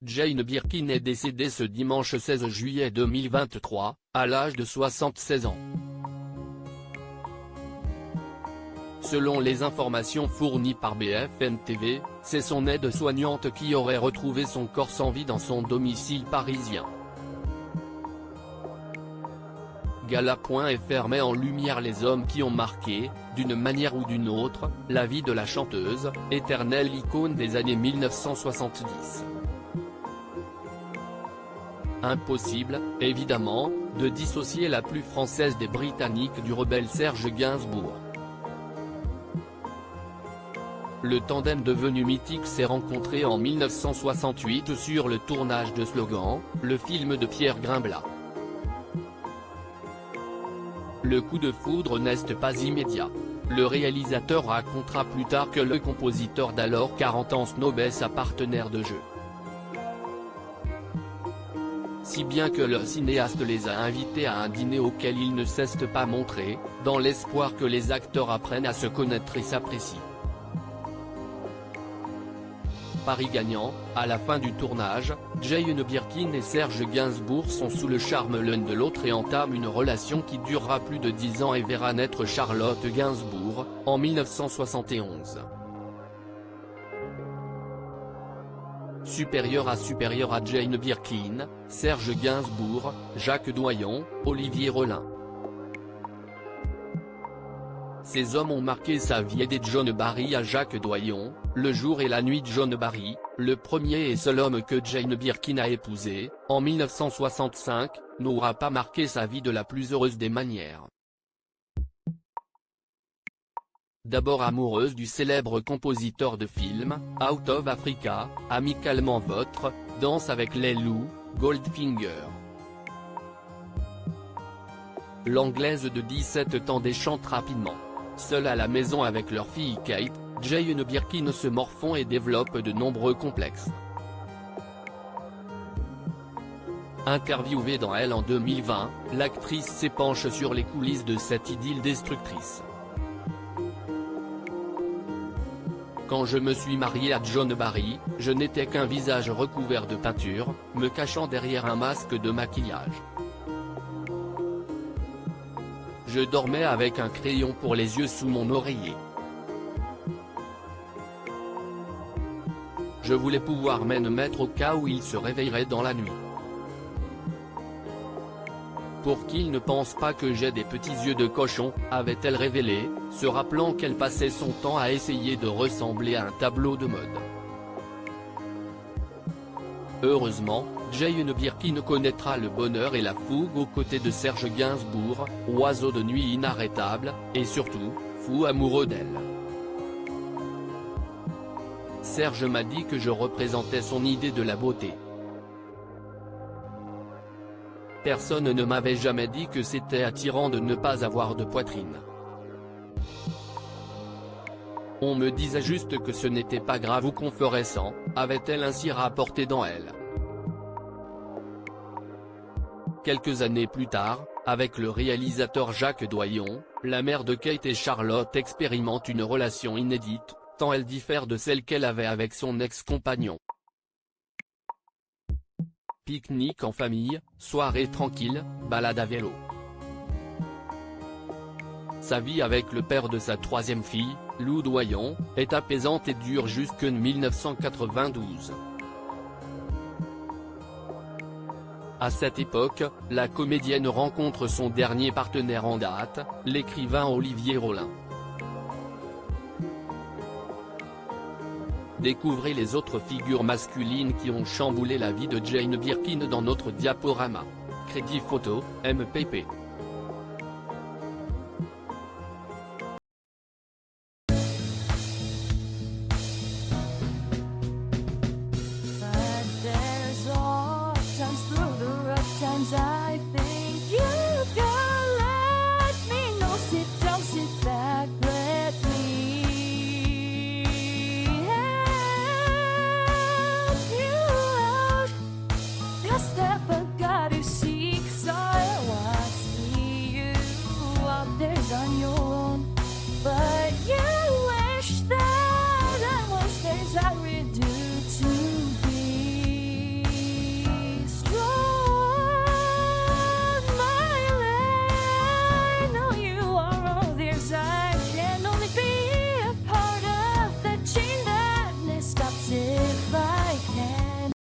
Jane Birkin est décédée ce dimanche 16 juillet 2023, à l'âge de 76 ans. Selon les informations fournies par BFM TV, c'est son aide-soignante qui aurait retrouvé son corps sans vie dans son domicile parisien. Gala.fr met en lumière les hommes qui ont marqué, d'une manière ou d'une autre, la vie de la chanteuse, éternelle icône des années 1970. Impossible, évidemment, de dissocier la plus française des Britanniques du rebelle Serge Gainsbourg. Le tandem devenu mythique s'est rencontré en 1968 sur le tournage de Slogan, le film de Pierre Grimblat. Le coup de foudre n'est pas immédiat. Le réalisateur racontera plus tard que le compositeur d'alors 40 ans snobait sa partenaire de jeu. Si bien que le cinéaste les a invités à un dîner auquel ils ne cessent pas montrer, dans l'espoir que les acteurs apprennent à se connaître et s'apprécient. Pari gagnant, à la fin du tournage, Jane Birkin et Serge Gainsbourg sont sous le charme l'un de l'autre et entament une relation qui durera plus de 10 ans et verra naître Charlotte Gainsbourg, en 1971. Supérieur à Jane Birkin, Serge Gainsbourg, Jacques Doyon, Olivier Rollin. Ces hommes ont marqué sa vie et John Barry à Jacques Doyon, Le jour et la nuit de John Barry, le premier et seul homme que Jane Birkin a épousé, en 1965, n'aura pas marqué sa vie de la plus heureuse des manières. D'abord amoureuse du célèbre compositeur de films, Out of Africa, Amicalement Votre, Danse avec les loups, Goldfinger. L'anglaise de 17 ans déchante rapidement. Seule à la maison avec leur fille Kate, Jane Birkin se morfond et développe de nombreux complexes. Interviewée dans Elle en 2020, l'actrice s'épanche sur les coulisses de cette idylle destructrice. Quand je me suis mariée à John Barry, je n'étais qu'un visage recouvert de peinture, me cachant derrière un masque de maquillage. Je dormais avec un crayon pour les yeux sous mon oreiller. Je voulais pouvoir me mettre au cas où il se réveillerait dans la nuit. Pour qu'il ne pense pas que j'ai des petits yeux de cochon, avait-elle révélé, se rappelant qu'elle passait son temps à essayer de ressembler à un tableau de mode. Heureusement, Jane Birkin connaîtra le bonheur et la fougue aux côtés de Serge Gainsbourg, oiseau de nuit inarrêtable, et surtout, fou amoureux d'elle. Serge m'a dit que je représentais son idée de la beauté. Personne ne m'avait jamais dit que c'était attirant de ne pas avoir de poitrine. On me disait juste que ce n'était pas grave ou qu'on ferait sans, avait-elle ainsi rapporté dans Elle. Quelques années plus tard, avec le réalisateur Jacques Doyon, la mère de Kate et Charlotte expérimente une relation inédite, tant elle diffère de celle qu'elle avait avec son ex-compagnon. Pique-nique en famille, soirée tranquille, balade à vélo. Sa vie avec le père de sa troisième fille, Lou Doyon, est apaisante et dure jusqu'en 1992. À cette époque, la comédienne rencontre son dernier partenaire en date, l'écrivain Olivier Rollin. Découvrez les autres figures masculines qui ont chamboulé la vie de Jane Birkin dans notre diaporama. Crédit photo, MPP.